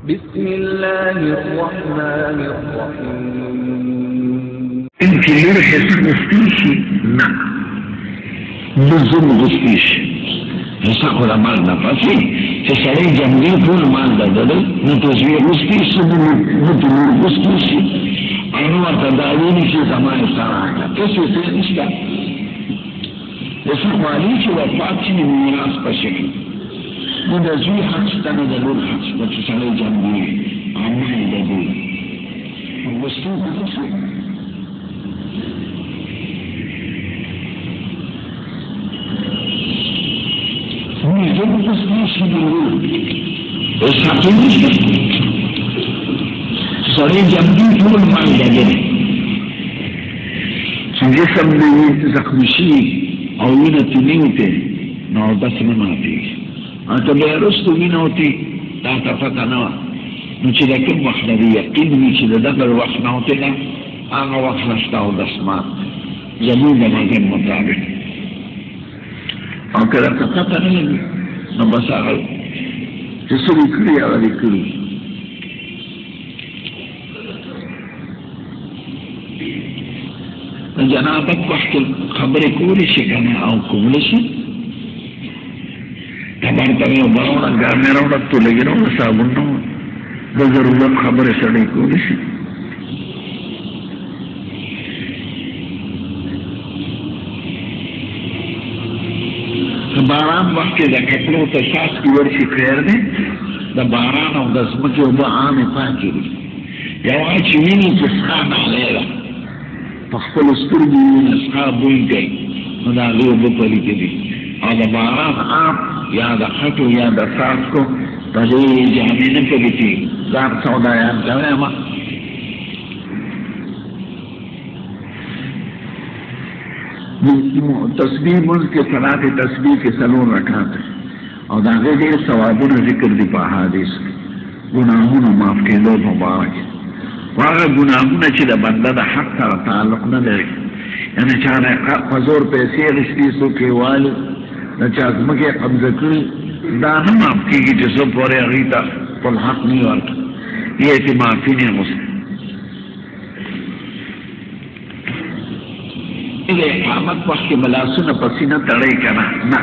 बिस्मिल्लाहिर्रहमानिर्रहीम। इनकी लड़के गुस्तीशी ना बुजुर्ग गुस्तीशी ऐसा खुला माल ना पासी कि सड़े जंगली फूल माल दे न तो ये गुस्तीशी न तो गुस्तीशी अनुवा तदावीनी की जमाने सारा है कैसे से इसका ऐसा वाली की वफात की मीरास पशेगी न दजवी हक तने दलूर हक बच सड़े जंगली आमाई दे गुस्ती गुस्ती जब गुस्तीशी ऐसा सड़े जंगली फूल माल दे जिसम में जख्मशी और विनती होते नौ दस न आती तो बेरस्तु विन होती ताता पता न नीचे लेकिन वक्त नदी यकीन नीचे दबल वक्त न होते ना आगा वक्त नस्ता हो दसमान जमीन नमाज मुताबिक और करा पता नहीं न बस आगल जिसरी करी आगली करी जनाबत वक्त खबरें कोरी से करना आओ कोमले से हमारे तभी बरोड़ा घर में रोड़ा तो लगे रोड़ा साबुन ना वो जरूरत खबरें सड़ी कोरी से बारान वक्त के कपड़ों तो सास की वर्षी फेर दे द बारान और दसम के वो आने पाकी या वहाँ चीनी जिसका ना लेगा पख्तल स्तुर्गी नस्खा बुई गई मदाली बुपरी के लिए और बारान आप या दखटो या दसास को तले जामीन पे भी थी जार सौदा याद करे हम तस्बीह मुझ के सलात तस्बीह के सलून रखा थे और दागे के सवाबुन जिक्र दी हादिस गुनाहों माफ के दो मुबारक वाला गुनाहों चिदा बंदा दा हक का ताल्लुक न ले यानी चाहे फजोर पैसे रिश्ते के वाले न चाहे के कब्जा करी दाना माफ की जिसो पूरे अगीता पल हक नहीं और ये ऐसी माफी नहीं मुझसे ये कामत वक्त के मलासु न पसीना तड़े करना ना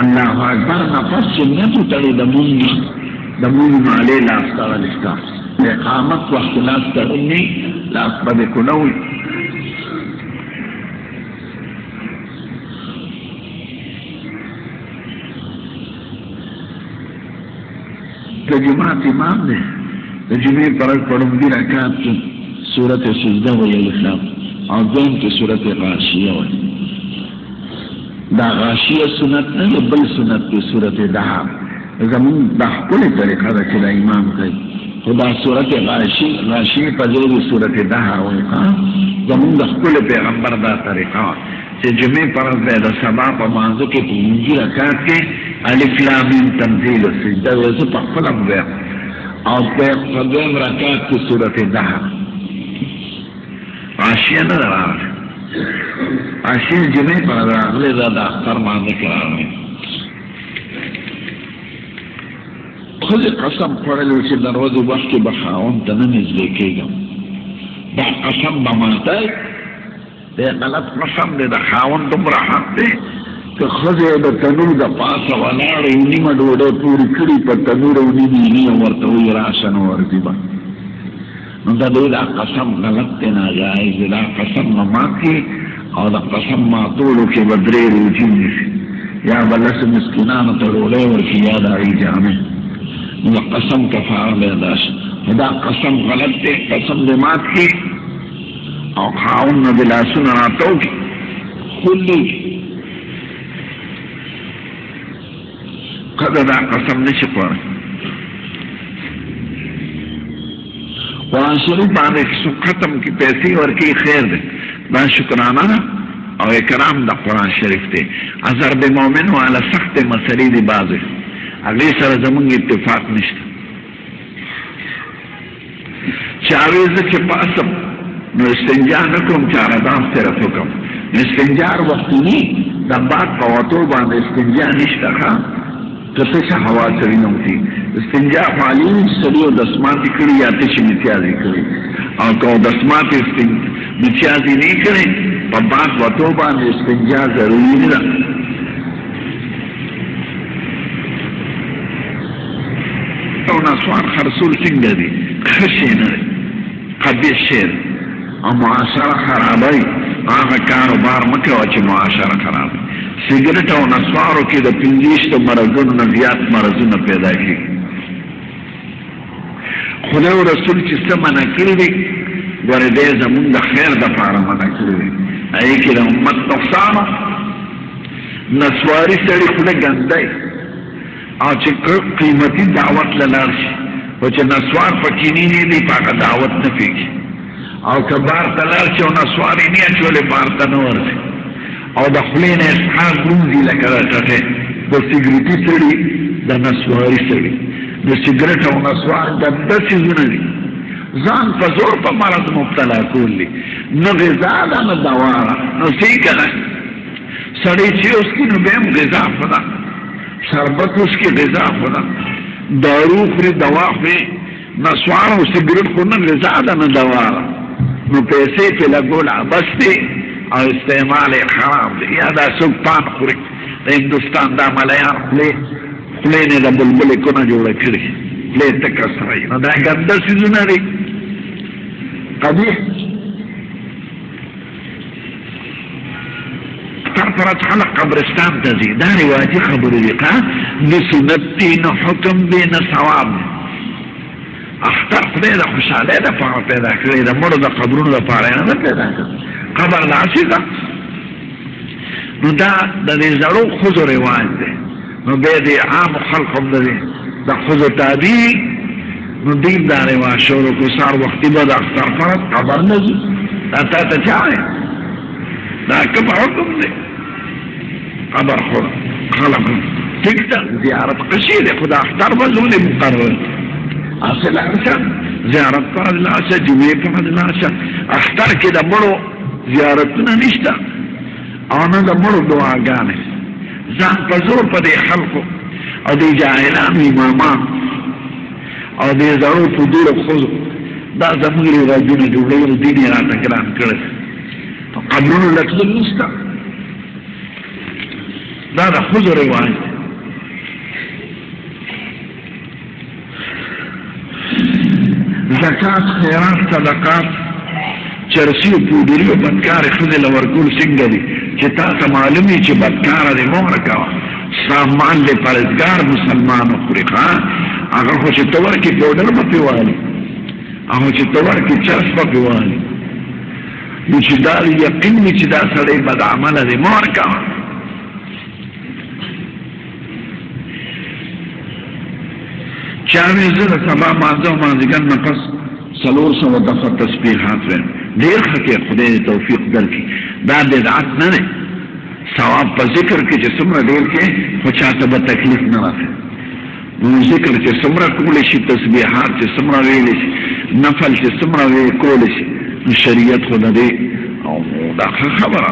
अल्लाह अकबर न पस चिन्ह तो तड़े दमून माले लास्ता वालिस्ता कामत वक्त लास तड़ने लास बदे को न हुई तो जुमात इमाम ने तो जुमे पर पढ़ूंगी रकात की सूरत सजदा वही इस्लाम और दोन की सूरत गाशिया वही दा गाशिया सुनत न बल सुनत की सूरत दहा जमीन दाखुले तरीका रखेला इमाम कई खुदा सूरत गाशी पजेरी सूरत दहा वही जमीन दाखुले पैगंबर दा तरीका से जुमे पर सबा पमांजो के पूंजी रकात के अलिफ लाम मीम तंजील सजदा वैसे पक्कलम गया और पैगंबर रकात की सूरत दहा आशिया न रहा आशिया जुमे पर अगले ज्यादा अख्तर मानने के रहा खुद कसम पड़े उसे दरवाजे वक्त के बखावन तननीज देखेगा दा कसम बमाता है दे गलत कसम दे दा खावन तुम रहा दे तो खुदे द तनूर द पास वालाड़ इन्हीं में डोडे पूरी कड़ी पर तनूर उन्हीं नहीं और तो ये राशन और दिबा नंदा कसम गलत देना जाए जिला कसम न माती और कसम मातोड़ो के बदरे रूजी से या बलस मिस्किना न तोड़े और की याद आई जाने कसम कफार बेदाश खुदा कसम गलत दे कसम दे मात की और खाउन न बिलासुन आतो की खुली कदा कसम नहीं छिपा कुरान शरीफ बाने खत्म की पैसे और की खैर दे बा शुक्राना और इकराम दा कुरान शरीफ दे अजर बे मोमिन वाला सख्त मसली दी बाज़ अगले सर जमंग इत्तेफाक निश्चित चावेज के पास नो इस्तिंजा न कम चारदास तेरा हुक्म इस्तिंजार वक्त नहीं दबात कवातो बाने इस्तिंजा निश्चित का کتش هوا سری نوتی استنجا فعلی سریو دسماتی کری یا تش متیازی کری او که دسماتی متیازی نہیں کری پا بعد وطو بان استنجا ضروری نہیں او نسوان خرسول سنگه دی خشی نره قبیش شیر او معاشره خرابی آغا کاروبار مکه وچه معاشره خرابی سیگریٹ او نسوارو کې د 50 مرضونو نه زیات مرضونه پیدا کی خدای او رسول چې څه منع کړی دی ګوره دې زمونږ د خیر دپاره منع کړی دی هغې کې د امت نقصان نسواري سړي خوله ګندی او چې قیمتي دعوت له لاړ شي خو چې نسوار په کیني نه دی په هغه دعوت نه پېږي او که بار ته لاړ شي او نسوار یې نه اچولی بار ته نه ورځي او د خولې نه اسحاق روزي لکه د ټټې د سګریټي سړي د نسواري سړي د سګریټ او نسوار ګنده څیزونه دي ځان په زور په مرض مبتلا کول دي نه غذا ده نه دوا ده نو صحیح که نه سړی چې اوس کي نو بیا هم غذا خو ده شربت اوس کې غذا خو ده دارو خوري دوا خوري نسوار او سګریټ خو نه غذا ده نه دوا ده نو پیسې پې لګول عبث دی او استعمال حرام دی یا دا څوک پان خوري د هندوستان دا ملیان خولې نه د بلبلې کونه جوړه کړي خولې تکه سره نو دا ګنده څیزونه دي قبیح تر خلق قبرستان ته ځي دا روایتي خبرې دي نه سنت دي نه حکم دی نه ثواب دی اختر خدای د خوشحالۍ دپاره پیدا کړی د مړو د قبرونو دپاره یې نه پیدا کړی قبر داسې ده نو دا د دې زړو ښځو رواج دی نو بیا د عامو خلقو هم د ښځو تابع نو دوی دا رواج شروع کړو سهار وختي به د اختر فرض قبر نه ځي دا تا ته چا وایي دا کوم حکم دی قبر خو خلق ټیک ده زیارت قشي دی خو د اختر به ولې مقرر اصل لاشه زیارت فرض لاشه جمعې فرض لاشه اختر کې د مړو زیارتونه نشته او نه د مړو دعاګانې ځان په زور په دې خلقو او دې جاهلانو امامان او دې زړو په ډېرو ښځو دا زموږ رواجونه جوړوي او دین یې راته ګران کړی په قبرونو لټول نشته دا د ښځو رواج دی زکات خیرات صدقات چرسی و پودری و بدکار خود لورکول څنګه دي چې تا ته معلوم وي چې بدکاره دی مه ورکوه سامان دی پرهیزګار مسلمان وخوري هغه خو چې ته ورکړې پوډر به پرې والي هغه چې ته ورکړې چرس به پرې والي نو چې دا یقین وي چې دا سړی بدعمله دی مه ورکوه چا وی زه د سبا مانځه او مازدیګر نه پس 400 دفعه تسبیحات وایم ډېر ښه کې خدای دې توفیق درکړي دا بدعت نه دی ثواب په ذکر کې چې څومره ډېر کې خو چاته به تکلیف نه راځي نو ذکر چې څومره کولی شي تسبیحات چې څومره ویلی شي نفل چې څومره کولی شي نو شریعت خو د دې او دا ښه خبره